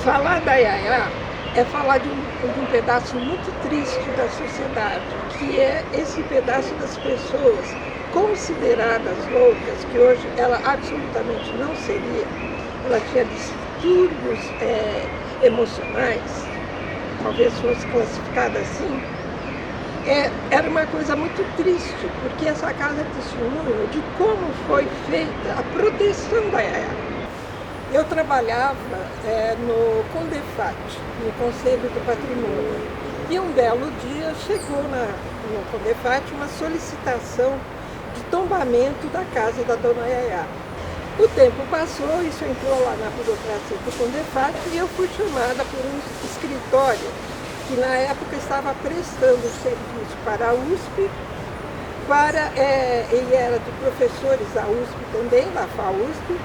Falar da Yaya é falar de um pedaço muito triste da sociedade, que é esse pedaço das pessoas consideradas loucas, que hoje ela absolutamente não seria. Ela tinha distúrbios emocionais, talvez fosse classificada assim. Era uma coisa muito triste, porque essa casa é testemunho de como foi feita a proteção da Yaya. Eu trabalhava no CONDEFAT, no Conselho do Patrimônio, e um belo dia chegou no CONDEFAT uma solicitação de tombamento da casa da dona Yaya. O tempo passou, isso entrou lá na burocracia do CONDEFAT e eu fui chamada por um escritório que na época estava prestando serviço para a USP, ele era de professores da USP também, da FAUSP.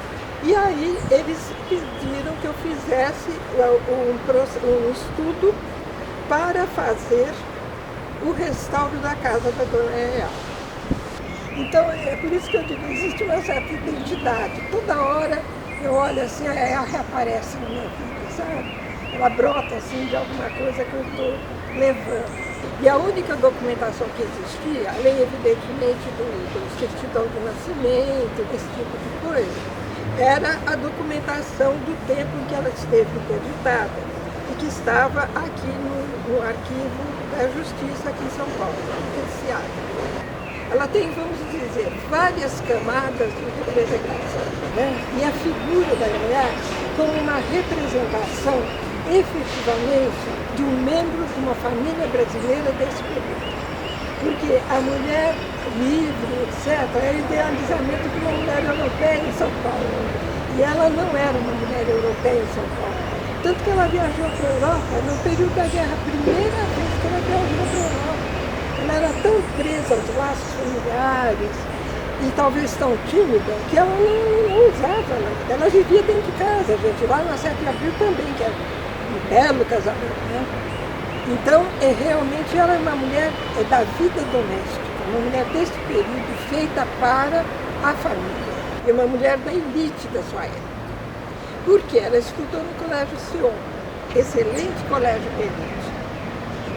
E aí eles pediram que eu fizesse um estudo para fazer o restauro da casa da dona Yaya. Então é por isso que eu digo, existe uma certa identidade. Toda hora eu olho assim, a Yaya reaparece na minha vida, sabe? Ela brota assim de alguma coisa que eu estou levando. E a única documentação que existia, além evidentemente do certidão de nascimento, desse tipo de coisa, era a documentação do tempo em que ela esteve interditada e que estava aqui no arquivo da Justiça aqui em São Paulo, judiciário. Ela tem, vamos dizer, várias camadas de representação, né? E a figura da Yaya como uma representação efetivamente de um membro de uma família brasileira desse período. Porque a mulher livre, etc., é o idealizamento de uma mulher europeia em São Paulo. E ela não era uma mulher europeia em São Paulo. Tanto que ela viajou para a Europa no período da guerra, a primeira vez que ela viajou para a Europa. Ela era tão presa aos laços familiares e talvez tão tímida que ela não usava. Ela vivia dentro de casa, gente. Lá na 7 de Abril também, que era um belo casamento, né? Então, realmente ela é uma mulher da vida doméstica, uma mulher desse período feita para a família, e uma mulher da elite da sua época. Porque ela estudou no Colégio Sion, excelente colégio de elite,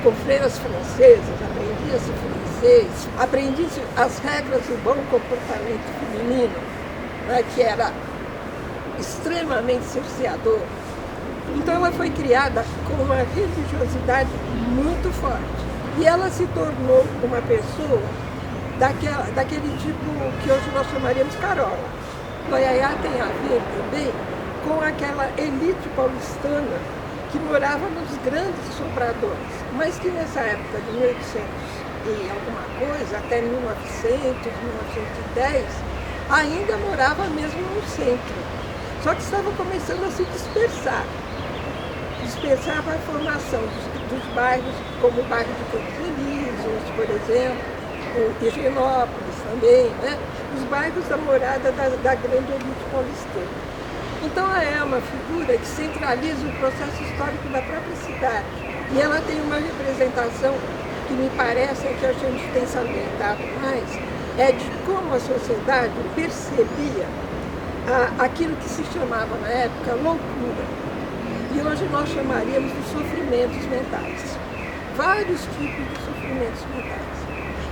com freiras francesas, aprendia-se francês, aprendia-se as regras do bom comportamento feminino, né, que era extremamente cerceador. Então ela foi criada com uma religiosidade muito forte. E ela se tornou uma pessoa daquele tipo que hoje nós chamaríamos carola. A Yaya tem a ver também com aquela elite paulistana que morava nos grandes sopradores, mas que nessa época de 1800 e alguma coisa, até 1900, 1910, ainda morava mesmo no centro. Só que estava começando a se dispersar. Dispersava a formação dos bairros, como o bairro de Campos Elíseos, por exemplo, o Higienópolis também, né? Os bairros da morada da grande elite paulistana. Então ela é uma figura que centraliza o processo histórico da própria cidade. E ela tem uma representação que me parece que a gente tem salientado mais, é de como a sociedade percebia aquilo que se chamava na época loucura. E hoje nós chamaríamos de sofrimentos mentais. Vários tipos de sofrimentos mentais.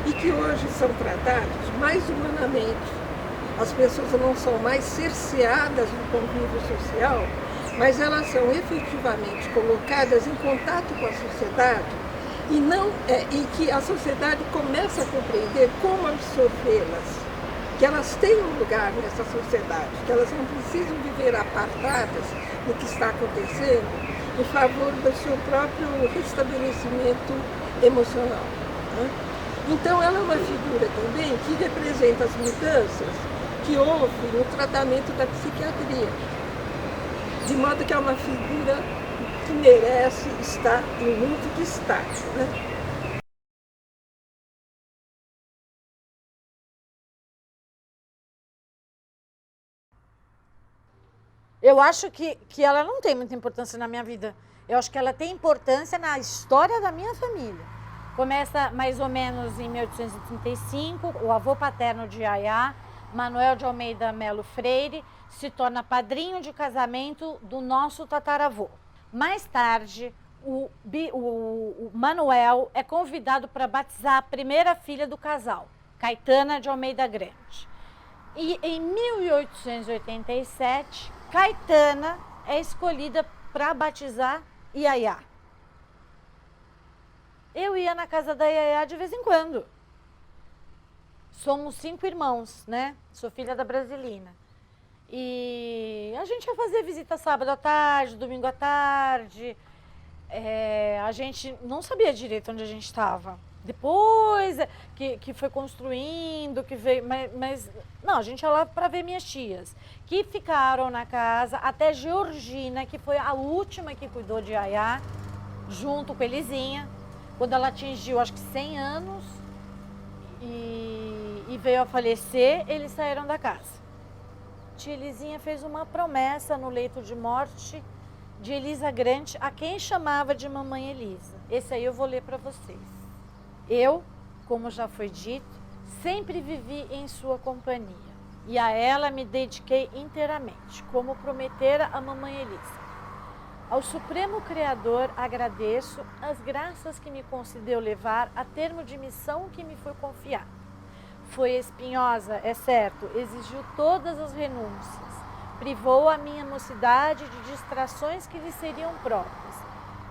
E que hoje são tratados mais humanamente. As pessoas não são mais cerceadas do convívio social, mas elas são efetivamente colocadas em contato com a sociedade e que a sociedade começa a compreender como absorvê-las. Que elas têm um lugar nessa sociedade, que elas não precisam viver apartadas do que está acontecendo em favor do seu próprio restabelecimento emocional, né? Então ela é uma figura também que representa as mudanças que houve no tratamento da psiquiatria, de modo que é uma figura que merece estar em muito destaque, né? Eu acho que ela não tem muita importância na minha vida. Eu acho que ela tem importância na história da minha família. Começa mais ou menos em 1835, o avô paterno de Yaya, Manuel de Almeida Melo Freire, se torna padrinho de casamento do nosso tataravô. Mais tarde, o Manuel é convidado para batizar a primeira filha do casal, Caetana de Almeida Grande. E em 1887, Caetana é escolhida para batizar Iaiá. Eu ia na casa da Iaiá de vez em quando. Somos 5 irmãos, né? Sou filha da Brasilina. E a gente ia fazer visita sábado à tarde, domingo à tarde. A gente não sabia direito onde a gente estava. Depois que foi construindo, que veio, mas não, a gente ia lá para ver minhas tias, que ficaram na casa até Georgina, que foi a última que cuidou de Iaiá, junto com Elisinha, quando ela atingiu acho que 100 anos e veio a falecer, eles saíram da casa. Tia Elisinha fez uma promessa no leito de morte de Elisa Grande, a quem chamava de Mamãe Elisa. Esse aí eu vou ler para vocês. Eu, como já foi dito, sempre vivi em sua companhia e a ela me dediquei inteiramente, como prometera a Mamãe Elisa. Ao Supremo Criador agradeço as graças que me concedeu levar a termo de missão que me foi confiada. Foi espinhosa, é certo, exigiu todas as renúncias, privou a minha mocidade de distrações que lhe seriam próprias.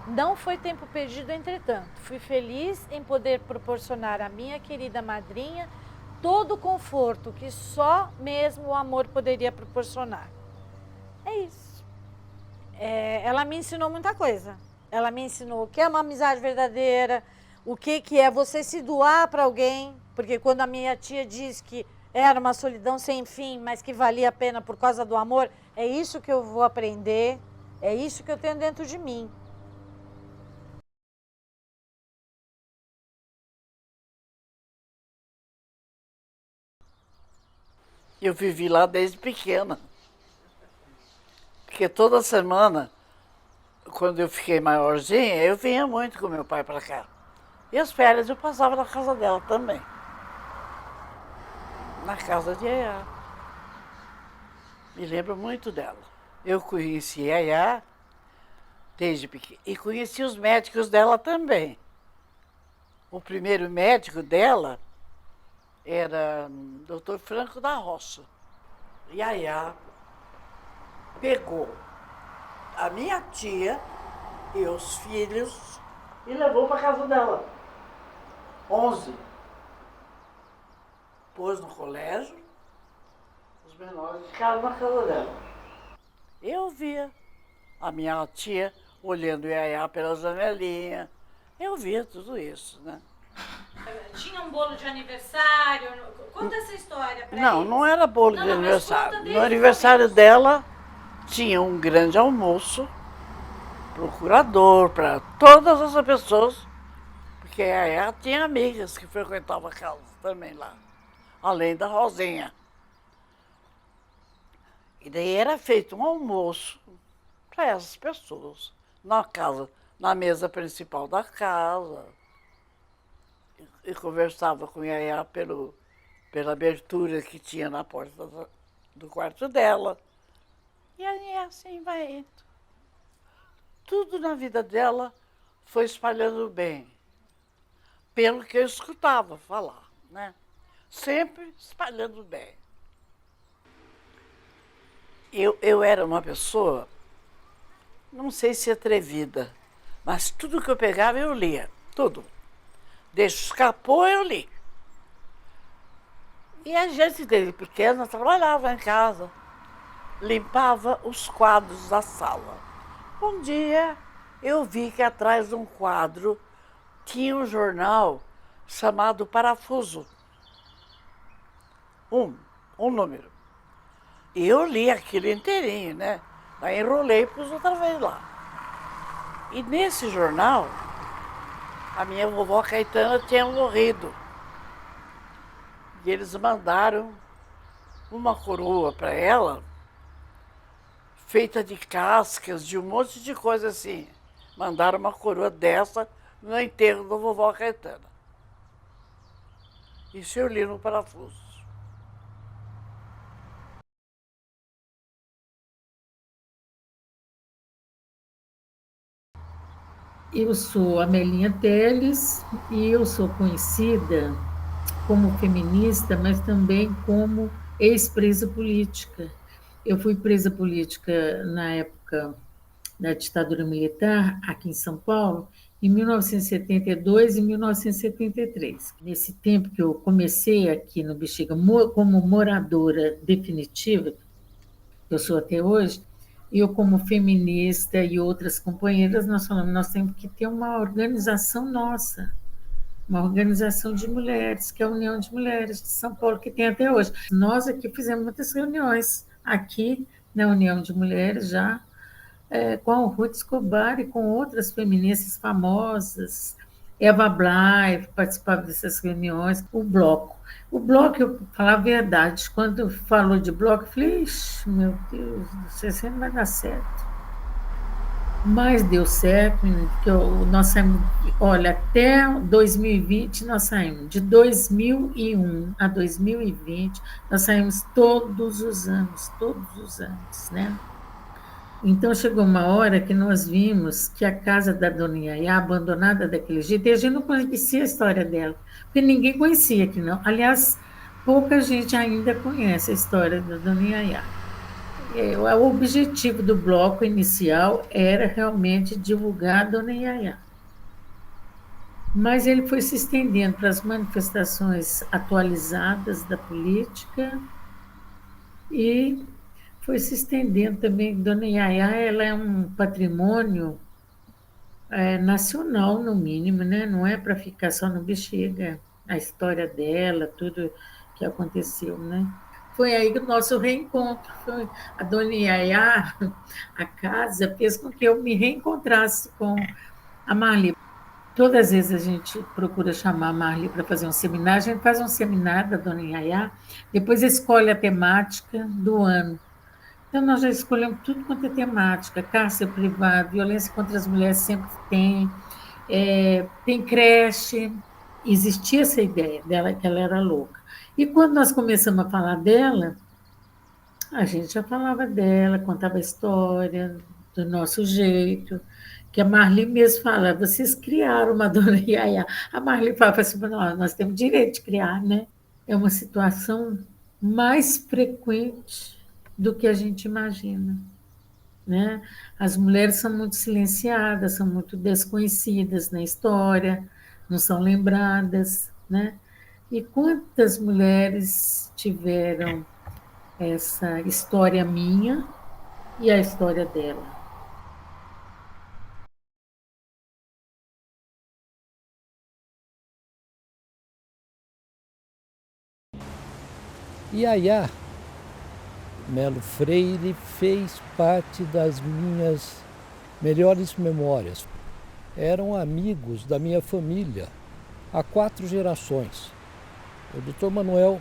Não foi tempo perdido, entretanto. Fui feliz em poder proporcionar à minha querida madrinha todo o conforto que só mesmo o amor poderia proporcionar. É isso. Ela me ensinou muita coisa. Ela me ensinou o que é uma amizade verdadeira, o que é você se doar para alguém, porque quando a minha tia diz que era uma solidão sem fim, mas que valia a pena por causa do amor, é isso que eu vou aprender, é isso que eu tenho dentro de mim. Eu vivi lá desde pequena, porque toda semana, quando eu fiquei maiorzinha, eu vinha muito com meu pai para cá. E as férias eu passava na casa dela também. Na casa de Iaiá. Me lembro muito dela. Eu conheci Iaiá desde pequena e conheci os médicos dela também. O primeiro médico dela era o Dr. Franco da Roça. Iaiá pegou a minha tia e os filhos e levou para casa dela. 11. Pôs no colégio, os menores ficaram na casa dela. Eu via a minha tia olhando o Iaiá pela janelinha. Eu via tudo isso, né? Tinha um bolo de aniversário? Conta essa história pra Não, eles. não era bolo Não, de não, mas aniversário. conta desde No o aniversário começo. dela tinha um grande almoço para o curador, para todas as pessoas, porque a Iaiá tinha amigas que frequentavam a casa também lá, além da Rosinha. E daí era feito um almoço para essas pessoas, na casa, na mesa principal da casa. E conversava com a Iaiá pela abertura que tinha na porta do quarto dela. E aí assim vai indo. Tudo na vida dela foi espalhando bem, pelo que eu escutava falar, né? Sempre espalhando bem. Eu era uma pessoa, não sei se atrevida, mas tudo que eu pegava eu lia, tudo. Deixa escapou, eu li. E a gente, desde pequena, trabalhava em casa, limpava os quadros da sala. Um dia eu vi que atrás de um quadro tinha um jornal chamado Parafuso. Um número. E eu li aquilo inteirinho, né? Aí enrolei e pus outra vez lá. E nesse jornal, a minha vovó Caetana tinha morrido. E eles mandaram uma coroa para ela, feita de cascas, de um monte de coisa assim. Mandaram uma coroa dessa no enterro da vovó Caetana. Isso eu li no Parafuso. Eu sou Amelinha Teles e eu sou conhecida como feminista, mas também como ex-presa política. Eu fui presa política na época da ditadura militar, aqui em São Paulo, em 1972 e 1973. Nesse tempo que eu comecei aqui no Bexiga como moradora definitiva, eu sou até hoje, eu como feminista e outras companheiras, nós falamos, nós temos que ter uma organização nossa, uma organização de mulheres, que é a União de Mulheres de São Paulo, que tem até hoje. Nós aqui fizemos muitas reuniões, aqui na União de Mulheres, já com a Ruth Escobar e com outras feministas famosas. Eva Bly participava dessas reuniões, o Bloco. O Bloco, eu falar a verdade, quando falou de Bloco, eu falei, ixi, meu Deus do céu, isso não vai dar certo. Mas deu certo, porque nós saímos, olha, até 2020 nós saímos, de 2001 a 2020, nós saímos todos os anos, né? Então chegou uma hora que nós vimos que a casa da Dona Yaya, abandonada daquele jeito, e a gente não conhecia a história dela, porque ninguém conhecia aqui não. Aliás, pouca gente ainda conhece a história da Dona Yaya. O objetivo do bloco inicial era realmente divulgar a Dona Yaya. Mas ele foi se estendendo para as manifestações atualizadas da política e foi se estendendo também. Dona Yaya, ela é um patrimônio nacional, no mínimo, né? Não é para ficar só no Bexiga, a história dela, tudo que aconteceu, né? Foi aí que o nosso reencontro. Foi a Dona Yaya, a casa, fez com que eu me reencontrasse com a Marli. Todas as vezes a gente procura chamar a Marli para fazer um seminário, a gente faz um seminário da Dona Yaya, depois escolhe a temática do ano. Então, nós já escolhemos tudo quanto é temática, cárcere privado, violência contra as mulheres sempre tem creche. Existia essa ideia dela, que ela era louca. E quando nós começamos a falar dela, a gente já falava dela, contava a história do nosso jeito, que a Marli mesmo fala, vocês criaram uma Dona Yaya. A Marli fala assim, nós temos direito de criar, né? É uma situação mais frequente do que a gente imagina, né? As mulheres são muito silenciadas, são muito desconhecidas na história, não são lembradas, né? E quantas mulheres tiveram essa história minha e a história dela? Yaya Melo Freire fez parte das minhas melhores memórias. Eram amigos da minha família há 4 gerações. O Dr. Manuel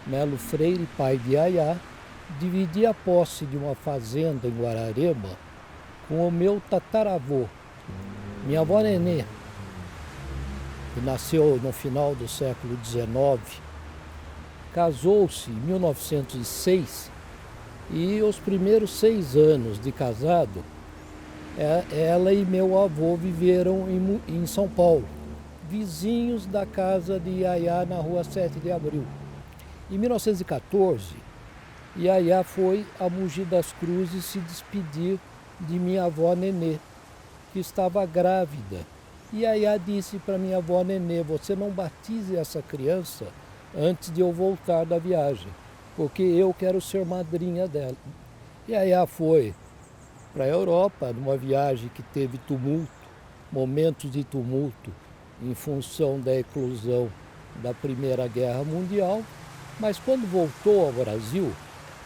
Melo Freire, pai de Yaya, dividia a posse de uma fazenda em Guararema com o meu tataravô, minha avó Nenê, que nasceu no final do século XIX. Casou-se em 1906 e os primeiros 6 anos de casado, ela e meu avô viveram em São Paulo, vizinhos da casa de Yaya na rua 7 de Abril. Em 1914, Yaya foi a Mogi das Cruzes se despedir de minha avó Nenê, que estava grávida. E Yaya disse para minha avó Nenê, você não batize essa criança antes de eu voltar da viagem, porque eu quero ser madrinha dela. E Yaya foi para a Europa, numa viagem que teve tumulto, momentos de tumulto, em função da eclosão da Primeira Guerra Mundial, mas quando voltou ao Brasil,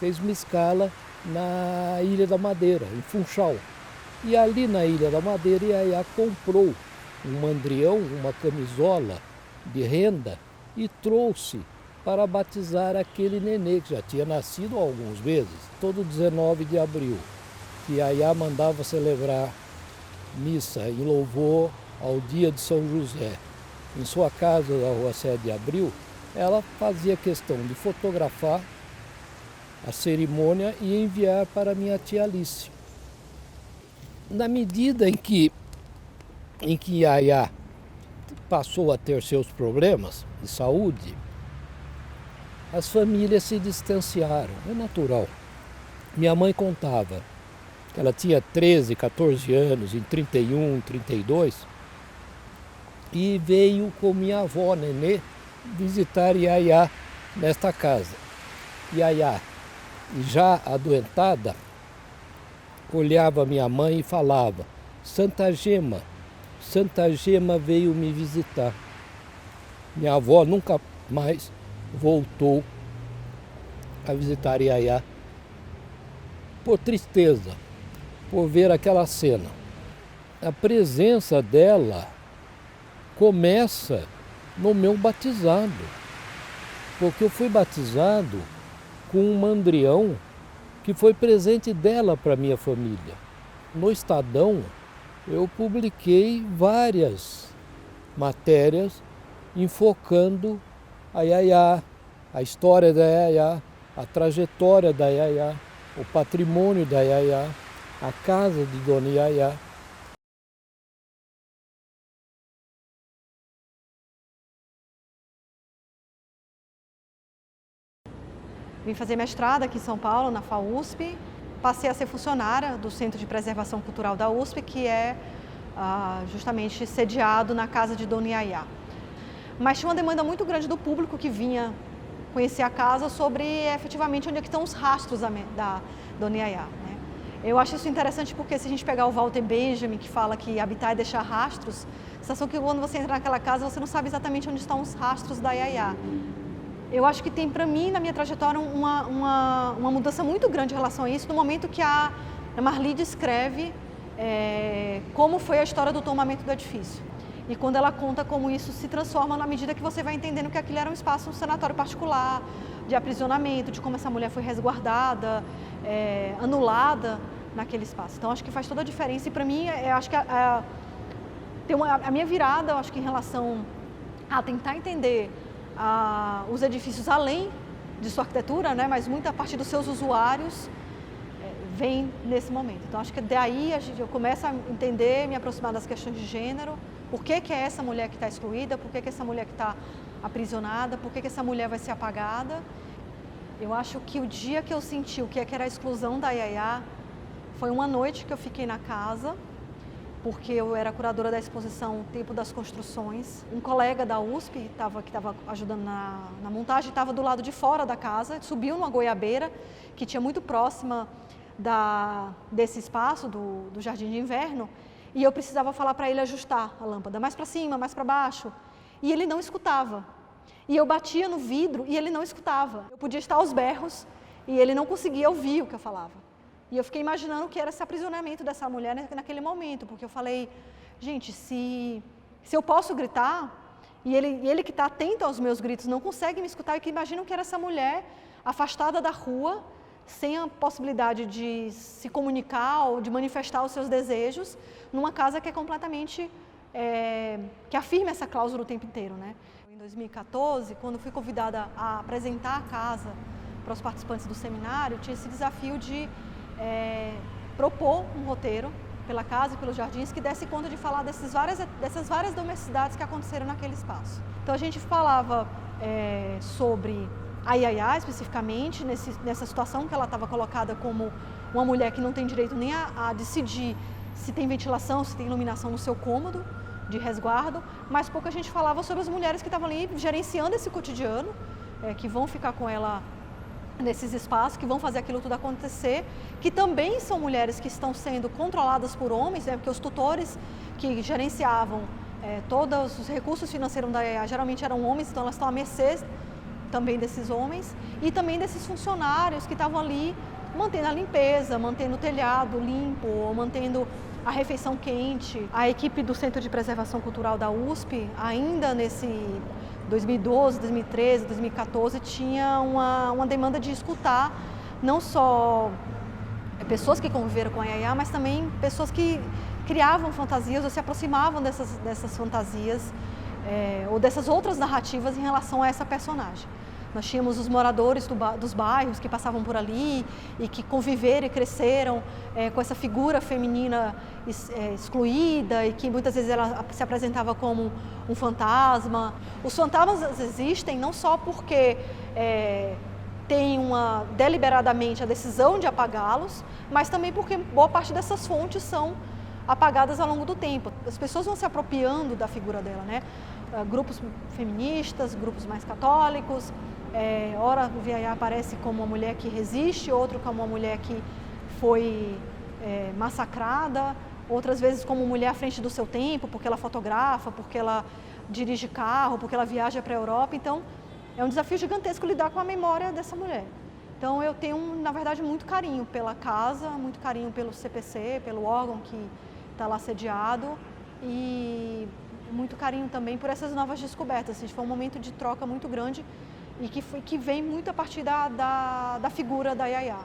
fez uma escala na Ilha da Madeira, em Funchal. E ali na Ilha da Madeira, Yaya comprou um mandrião, uma camisola de renda, e trouxe para batizar aquele nenê que já tinha nascido há alguns meses, todo 19 de abril, que Yaya mandava celebrar missa em louvor ao dia de São José. Em sua casa da rua 7 de abril, ela fazia questão de fotografar a cerimônia e enviar para minha tia Alice. Na medida em que em que Yaya passou a ter seus problemas de saúde, as famílias se distanciaram, é natural. Minha mãe contava que ela tinha 13, 14 anos, em 31, 32, e veio com minha avó, Nenê, visitar Yaya nesta casa. Yaya, já adoentada, olhava minha mãe e falava: Santa Gema veio me visitar. Minha avó nunca mais voltou a visitar Yaya por tristeza, por ver aquela cena. A presença dela começa no meu batizado, porque eu fui batizado com um mandrião que foi presente dela para minha família. No Estadão, eu publiquei várias matérias enfocando a Yaya, a história da Yaya, a trajetória da Yaya, o patrimônio da Yaya, a casa de Dona Yaya. Vim fazer mestrado aqui em São Paulo, na FAUSP. Passei a ser funcionária do Centro de Preservação Cultural da USP, que é justamente sediado na casa de Dona Yaya. Mas tinha uma demanda muito grande do público que vinha conhecer a casa sobre efetivamente onde é que estão os rastros da Dona Yaya, né? Eu acho isso interessante porque se a gente pegar o Walter Benjamin, que fala que habitar é deixar rastros, a sensação que quando você entra naquela casa você não sabe exatamente onde estão os rastros da Yaya. Eu acho que tem para mim, na minha trajetória, uma mudança muito grande em relação a isso, no momento que a Marli descreve como foi a história do tombamento do edifício. E quando ela conta como isso se transforma na medida que você vai entendendo que aquilo era um espaço, um sanatório particular, de aprisionamento, de como essa mulher foi resguardada, anulada naquele espaço. Então, acho que faz toda a diferença. E para mim, acho que a minha virada, acho que em relação a tentar entender os edifícios além de sua arquitetura, né, mas muito a partir dos seus usuários, vem nesse momento. Então, acho que daí eu começo a entender, me aproximar das questões de gênero, por que é essa mulher que está excluída, por que é essa mulher que está aprisionada, por que essa mulher vai ser apagada. Eu acho que o dia que eu senti o que era a exclusão da Yaya foi uma noite que eu fiquei na casa, porque eu era curadora da exposição Tempo das Construções. Um colega da USP, que estava ajudando na montagem, estava do lado de fora da casa, subiu numa goiabeira, que tinha muito próxima desse espaço, do Jardim de Inverno, e eu precisava falar para ele ajustar a lâmpada, mais para cima, mais para baixo, e ele não escutava. E eu batia no vidro e ele não escutava. Eu podia estar aos berros e ele não conseguia ouvir o que eu falava. E eu fiquei imaginando o que era esse aprisionamento dessa mulher naquele momento, porque eu falei, gente, se eu posso gritar, e ele que está atento aos meus gritos não consegue me escutar, eu que imagino que era essa mulher afastada da rua, sem a possibilidade de se comunicar ou de manifestar os seus desejos, numa casa que é completamente, que afirma essa cláusula o tempo inteiro, né? Em 2014, quando fui convidada a apresentar a casa para os participantes do seminário, tinha esse desafio de propor um roteiro pela casa e pelos jardins que desse conta de falar dessas várias domesticidades que aconteceram naquele espaço. Então a gente falava sobre a Yaya especificamente, nessa situação que ela estava colocada como uma mulher que não tem direito nem a decidir se tem ventilação, se tem iluminação no seu cômodo de resguardo, mas pouco a gente falava sobre as mulheres que estavam ali gerenciando esse cotidiano, que vão ficar com ela nesses espaços, que vão fazer aquilo tudo acontecer, que também são mulheres que estão sendo controladas por homens, porque os tutores que gerenciavam todos os recursos financeiros da EA geralmente eram homens, então elas estão à mercê também desses homens e também desses funcionários que estavam ali mantendo a limpeza, mantendo o telhado limpo, ou mantendo a refeição quente. A equipe do Centro de Preservação Cultural da USP, ainda nesse 2012, 2013, 2014, tinha uma demanda de escutar não só pessoas que conviveram com a Yaya, mas também pessoas que criavam fantasias ou se aproximavam dessas fantasias ou dessas outras narrativas em relação a essa personagem. Nós tínhamos os moradores dos bairros que passavam por ali e que conviveram e cresceram com essa figura feminina excluída e que muitas vezes ela se apresentava como um fantasma. Os fantasmas existem não só porque tem deliberadamente a decisão de apagá-los, mas também porque boa parte dessas fontes são apagadas ao longo do tempo. As pessoas vão se apropriando da figura dela, né? Grupos feministas, grupos mais católicos, ora o Yaya aparece como uma mulher que resiste, outro como uma mulher que foi massacrada, outras vezes como mulher à frente do seu tempo, porque ela fotografa, porque ela dirige carro, porque ela viaja para a Europa. Então, é um desafio gigantesco lidar com a memória dessa mulher. Então, eu tenho, na verdade, muito carinho pela casa, muito carinho pelo CPC, pelo órgão que está lá sediado e muito carinho também por essas novas descobertas. Foi um momento de troca muito grande e que vem muito a partir da figura da Yaya.